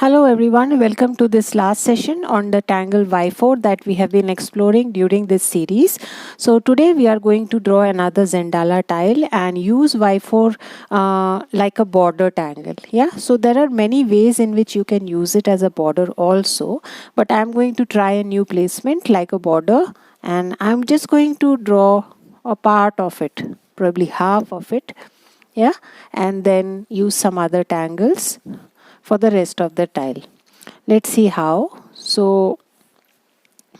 Hello everyone, welcome to this last session on the Tangle Wyfore that we have been exploring during this series. So today we are going to draw another Zendala tile and use Wyfore like a border tangle. Yeah, so there are many ways in which you can use it as a border also, but I'm going to try a new placement like a border, and I'm just going to draw a part of it, probably half of it. Yeah, and then use some other tangles for the rest of the tile. Let's see how. So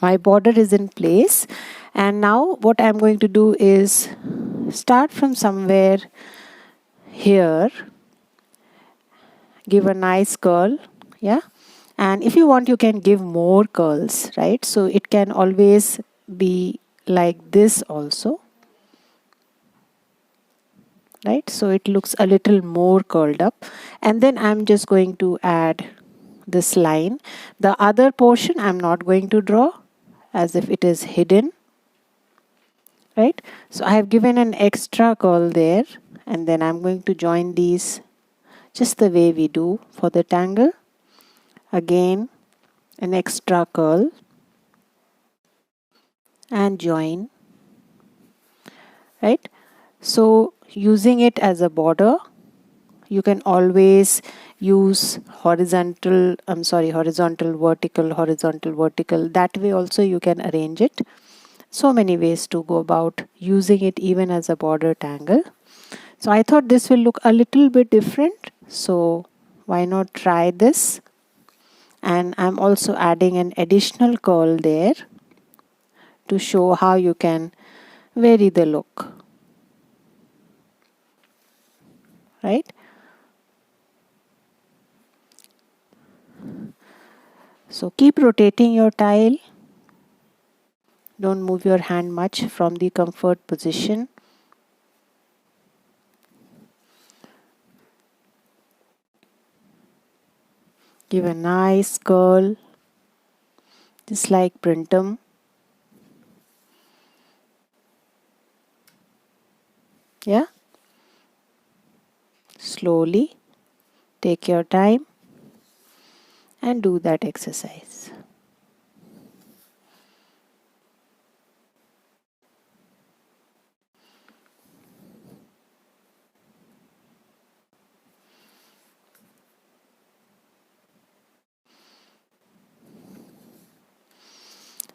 my border is in place, and now what I'm going to do is start from somewhere here, give a nice curl. Yeah, and if you want you can give more curls, right? So it can always be like this also, right? So it looks a little more curled up, and then I'm just going to add this line. The other portion I'm not going to draw as if it is hidden, right? So I have given an extra curl there, and then I'm going to join these just the way we do for the tangle. Again an extra curl and join, right? So using it as a border, you can always use horizontal, vertical, horizontal, vertical. That way also you can arrange it. So many ways to go about using it even as a border tangle. So I thought this will look a little bit different. So why not try this? And I'm also adding an additional curl there to show how you can vary the look. Right? So keep rotating your tile. Don't move your hand much from the comfort position. Give a nice curl, just like Printum. Yeah? Slowly, take your time and do that exercise.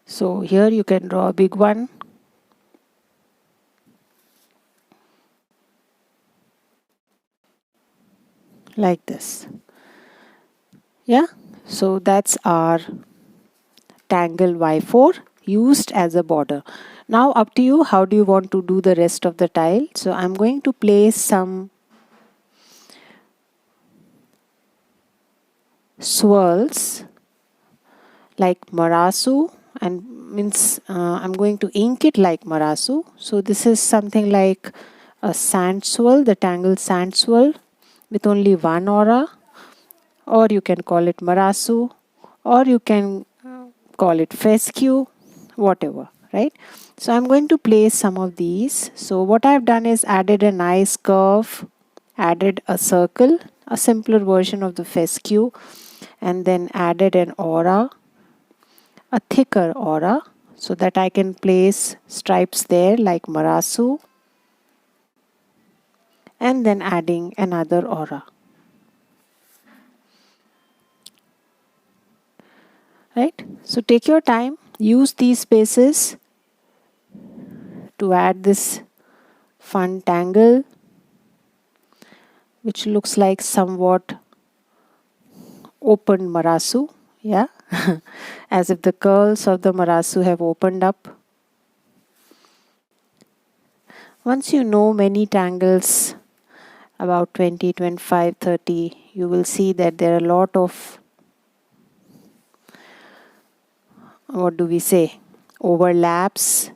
So here you can draw a big one. Like this. Yeah, so that's our Tangle Wyfore used as a border. Now up to you, how do you want to do the rest of the tile? So I'm going to place some swirls like marasu, and means I'm going to ink it like marasu. So this is something like a sand swirl, the tangle sand swirl with only one aura, or you can call it marasu, or you can call it fescue, whatever, right? So I'm going to place some of these. So what I've done is added a nice curve, added a circle, a simpler version of the fescue, and then added an aura, a thicker aura, so that I can place stripes there like marasu, and then adding another aura. Right? So take your time, use these spaces to add this fun tangle, which looks like somewhat open marasu. Yeah, as if the curls of the marasu have opened up. Once you know many tangles, about 20, 25, 30, you will see that there are a lot of, what do we say, overlaps.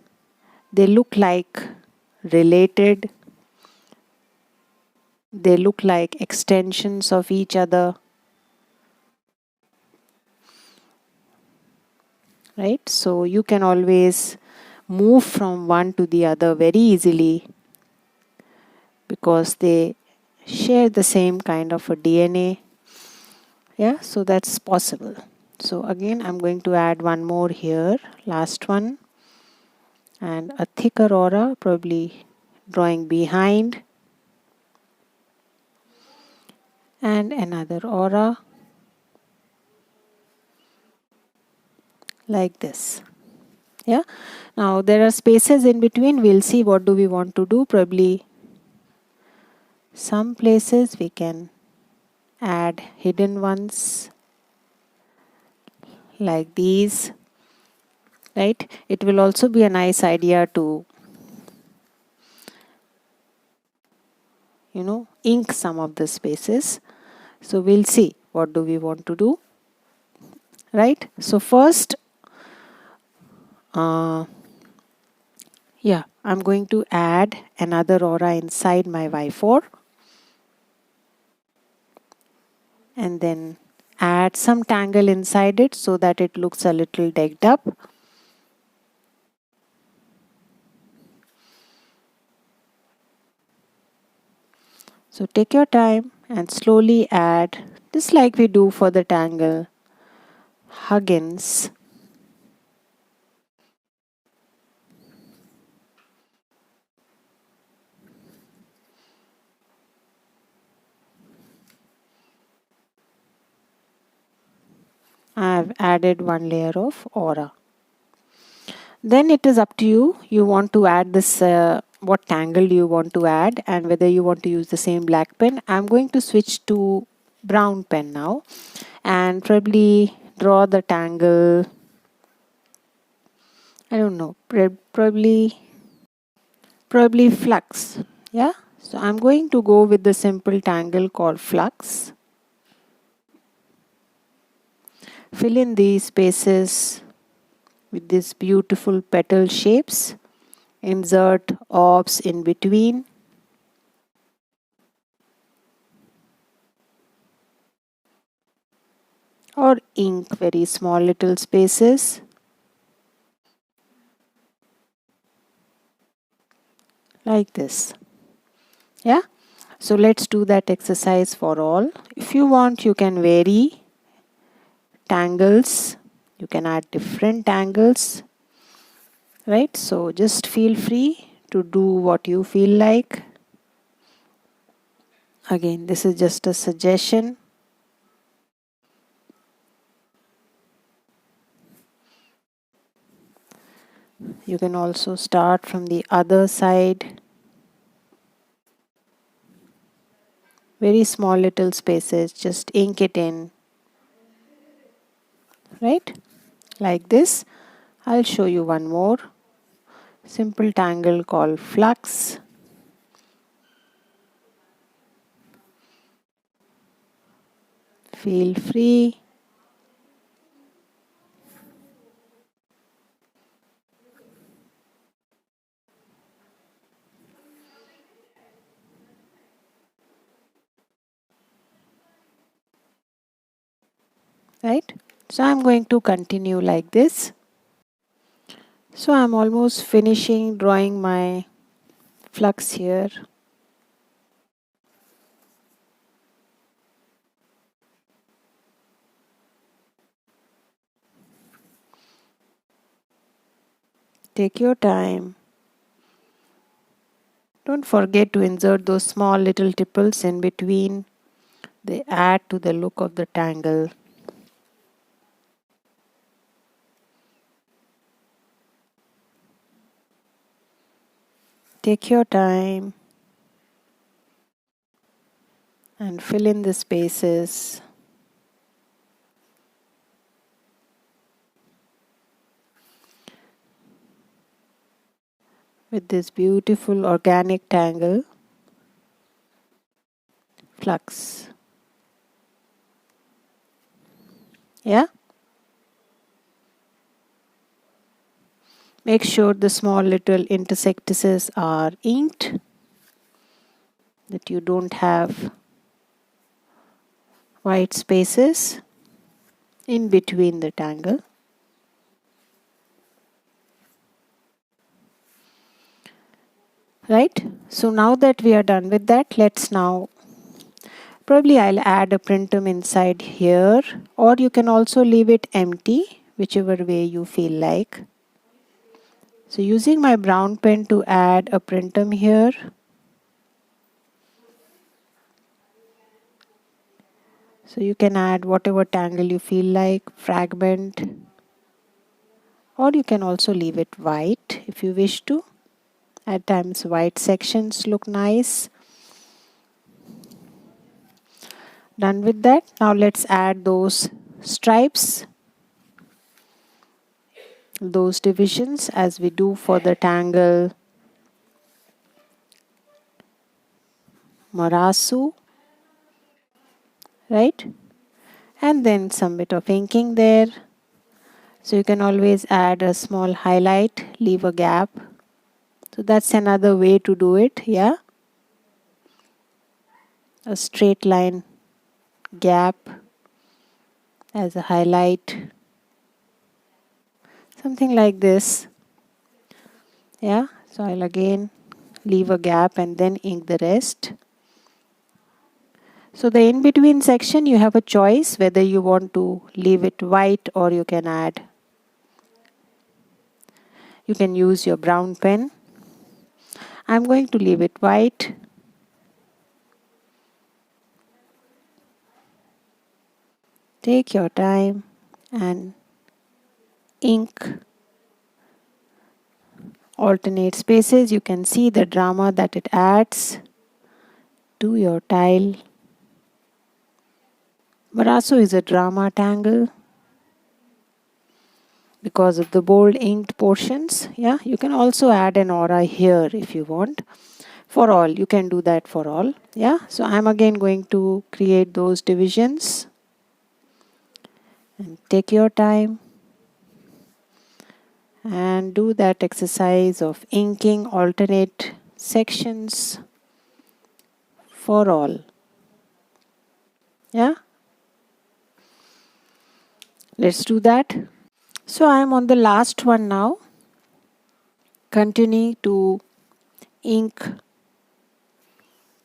They look like related. They look like extensions of each other. Right? So you can always move from one to the other very easily because they share the same kind of a DNA. Yeah, so that's possible. So again, I'm going to add one more here, last one, and a thicker aura, probably drawing behind, and another aura like this. Yeah, now there are spaces in between. We'll see what do we want to do. Probably some places we can add hidden ones like these, right? It will also be a nice idea to, ink some of the spaces. So we'll see what do we want to do, right? So first, yeah, I'm going to add another aura inside my Wyfore, and then add some tangle inside it so that it looks a little decked up. So take your time and slowly add, just like we do for the tangle, huggins. I've added one layer of aura. Then it is up to you. You want to add this, what tangle you want to add, and whether you want to use the same black pen. I'm going to switch to brown pen now and probably draw the tangle. I don't know, probably flux. Yeah, so I'm going to go with the simple tangle called flux. Fill in these spaces with these beautiful petal shapes. Insert orbs in between. Or ink very small little spaces. Like this. Yeah. So let's do that exercise for all. If you want, you can vary tangles. You can add different tangles. Right. So just feel free to do what you feel like. Again, this is just a suggestion. You can also start from the other side. Very small little spaces, just ink it in. Right? Like this. I'll show you one more simple tangle called flux. Feel free. Right? So I'm going to continue like this. So I'm almost finishing drawing my flux here. Take your time. Don't forget to insert those small little tipples in between. They add to the look of the tangle. Take your time and fill in the spaces. With this beautiful organic tangle flux. Yeah? Make sure the small little intersectices are inked, that you don't have white spaces in between the tangle. Right? So now that we are done with that, let's now Probably I'll add a printum inside here, or you can also leave it empty, whichever way you feel like. So using my brown pen to add a printum here. So you can add whatever tangle you feel like, fragment, or you can also leave it white if you wish to. At times white sections look nice. Done with that. Now let's add those stripes, those divisions as we do for the tangle marasu, right? And then some bit of inking there. So you can always add a small highlight, leave a gap. So that's another way to do it, yeah? A straight line gap as a highlight. Something like this, yeah? So I'll again leave a gap and then ink the rest. So the in-between section, you have a choice whether you want to leave it white or you can add. You can use your brown pen. I'm going to leave it white. Take your time and ink alternate spaces. You can see the drama that it adds to your tile. Marasu is a drama tangle because of the bold inked portions. Yeah, you can also add an aura here if you want. For all, you can do that for all. Yeah, so I'm again going to create those divisions. And take your time and do that exercise of inking alternate sections for all. Yeah, let's do that. So I am on the last one now. Continue to ink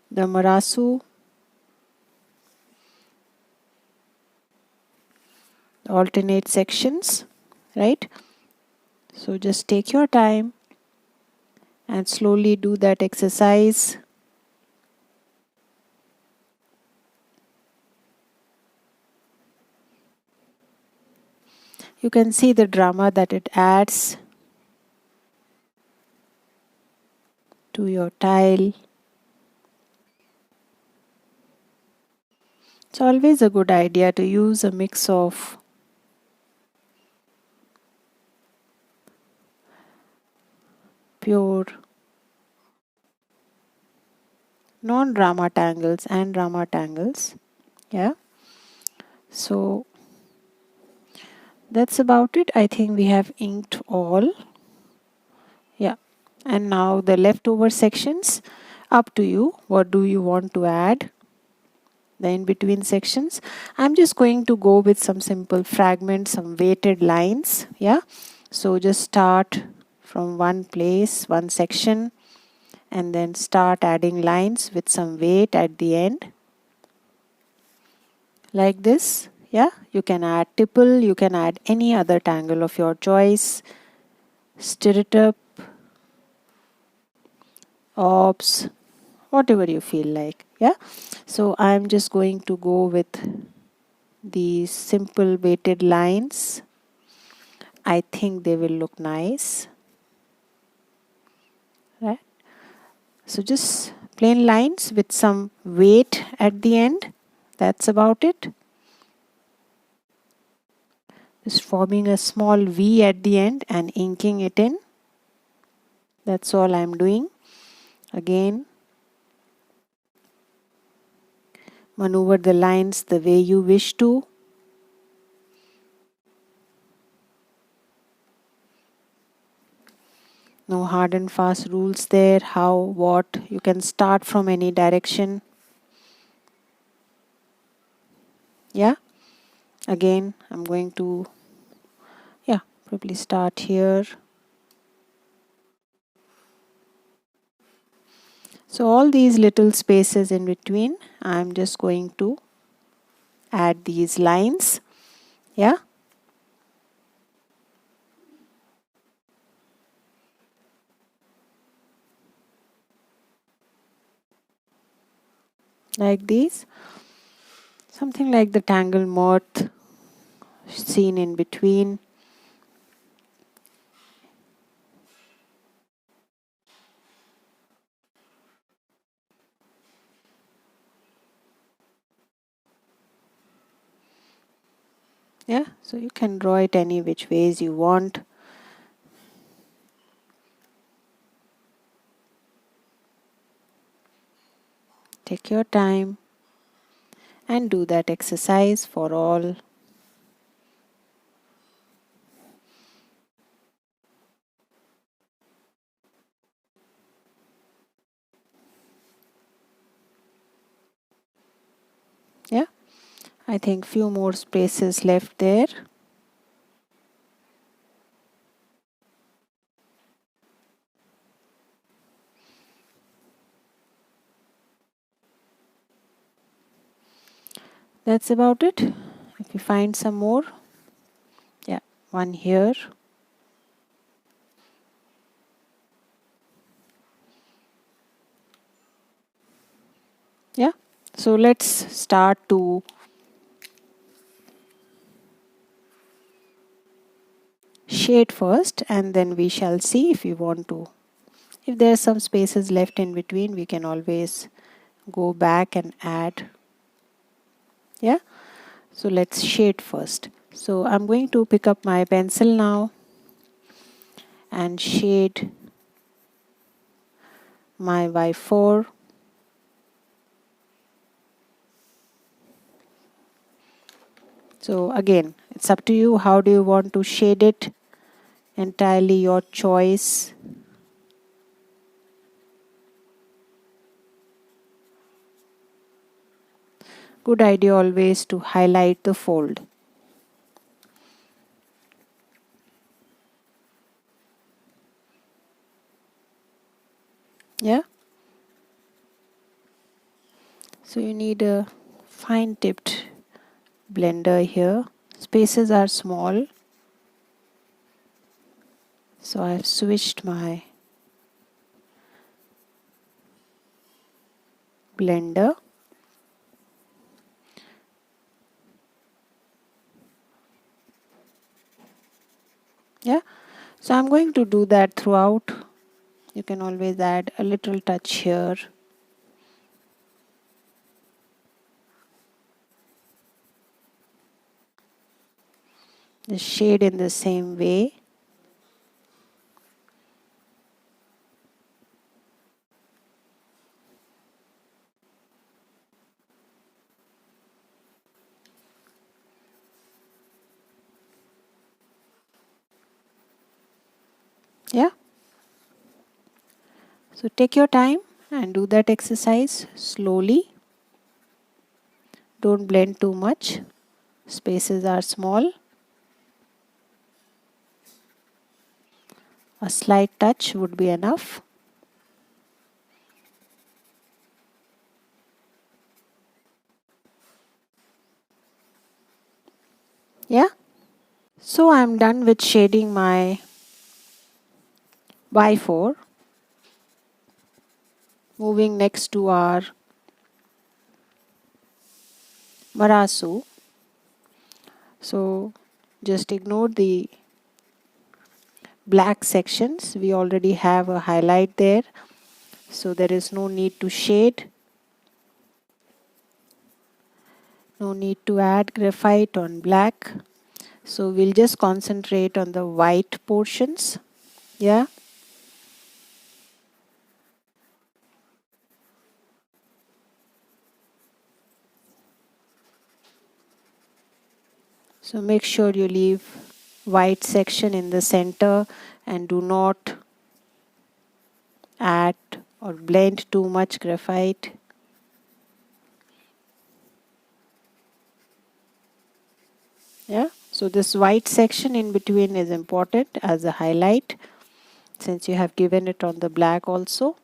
the marasu, alternate sections, right? So just take your time and slowly do that exercise. You can see the drama that it adds to your tile. It's always a good idea to use a mix of pure non-drama tangles and drama tangles. Yeah, so that's about it. I think we have inked all. Yeah, and now the leftover sections, up to you. What do you want to add? The in-between sections, I'm just going to go with some simple fragments, some weighted lines. Yeah, so just start from one place, one section, and then start adding lines with some weight at the end, like this. Yeah, you can add tipple, you can add any other tangle of your choice, stirrup, orbs, whatever you feel like. Yeah, so I'm just going to go with these simple weighted lines. I think they will look nice, right? So just plain lines with some weight at the end. That's about it. Just forming a small V at the end and inking it in. That's all I'm doing. Again, maneuver the lines the way you wish to. No hard and fast rules there. How, what, you can start from any direction. Yeah, again, I'm going to, yeah, probably start here. So all these little spaces in between, I'm just going to add these lines. Yeah. Like these. Something like the tangle moth seen in between. Yeah, so you can draw it any which ways you want. Take your time and do that exercise for all. Yeah, I think few more spaces left there. That's about it. If you find some more, yeah, one here. Yeah, so let's start to shade first, and then we shall see if we want to. If there are some spaces left in between, we can always go back and add. Yeah, so let's shade first. So I'm going to pick up my pencil now and shade my Wyfore. So again, it's up to you. How do you want to shade it? Entirely your choice. Good idea always to highlight the fold. Yeah. So you need a fine tipped blender here. Spaces are small. So I've switched my blender. Yeah. So I'm going to do that throughout. You can always add a little touch here. The shade in the same way. Yeah. So take your time and do that exercise slowly. Don't blend too much. Spaces are small. A slight touch would be enough. Yeah. So I'm done with shading my Wyfore. Moving next to our marasu. So just ignore the black sections. We already have a highlight there. So there is no need to shade. No need to add graphite on black. So we'll just concentrate on the white portions. Yeah. So make sure you leave white section in the center and do not add or blend too much graphite. Yeah. So this white section in between is important as a highlight since you have given it on the black also.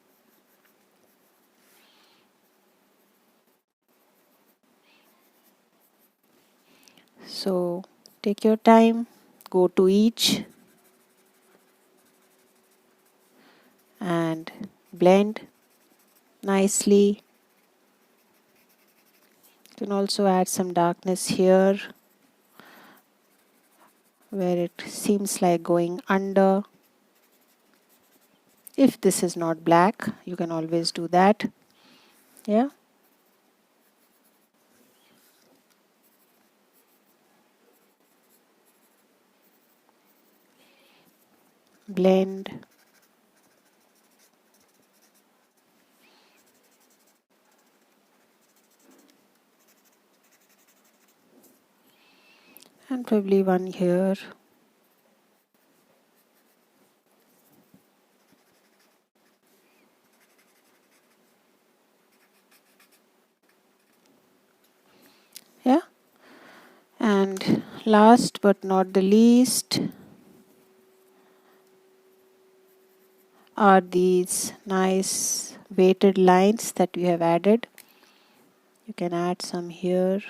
So take your time, go to each and blend nicely. You can also add some darkness here where it seems like going under. If this is not black, you can always do that. Yeah. Blend. And probably one here. Yeah. And last but not the least are these nice weighted lines that we have added. You can add some here,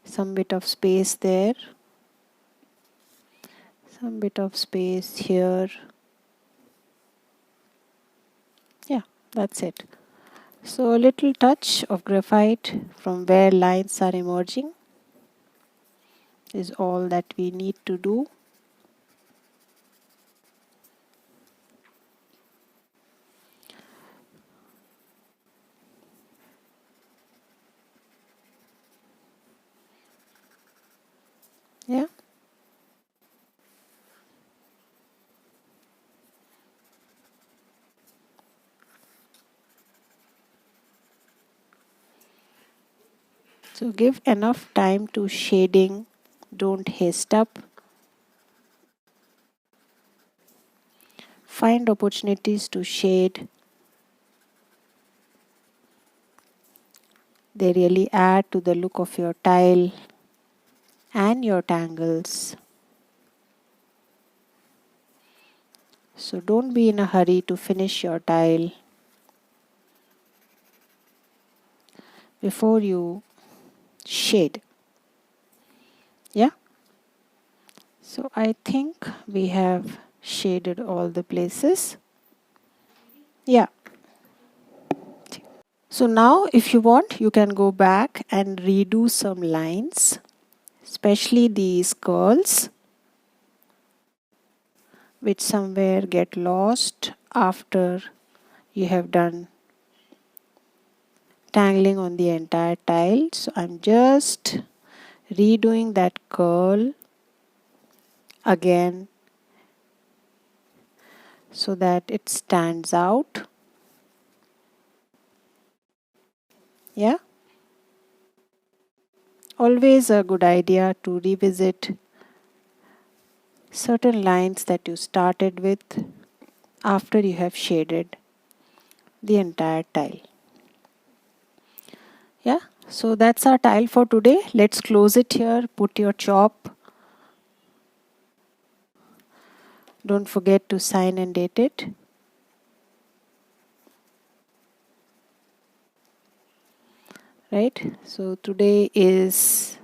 some bit of space there, some bit of space here. Yeah, that's it. So a little touch of graphite from where lines are emerging is all that we need to do. Yeah. So give enough time to shading, don't haste up. Find opportunities to shade. They really add to the look of your tile and your tangles. So don't be in a hurry to finish your tile before you shade. Yeah. So I think we have shaded all the places. Yeah. So now if you want, you can go back and redo some lines, especially these curls, which somewhere get lost after you have done tangling on the entire tile. So I'm just redoing that curl again so that it stands out. Yeah. Always a good idea to revisit certain lines that you started with after you have shaded the entire tile. Yeah, so that's our tile for today. Let's close it here. Put your chop. Don't forget to sign and date it. Right, so today is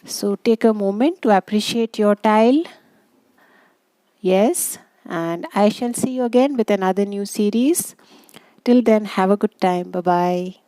so take a moment to appreciate your tile. Yes, and I shall see you again with another new series. Till then, have a good time. Bye bye.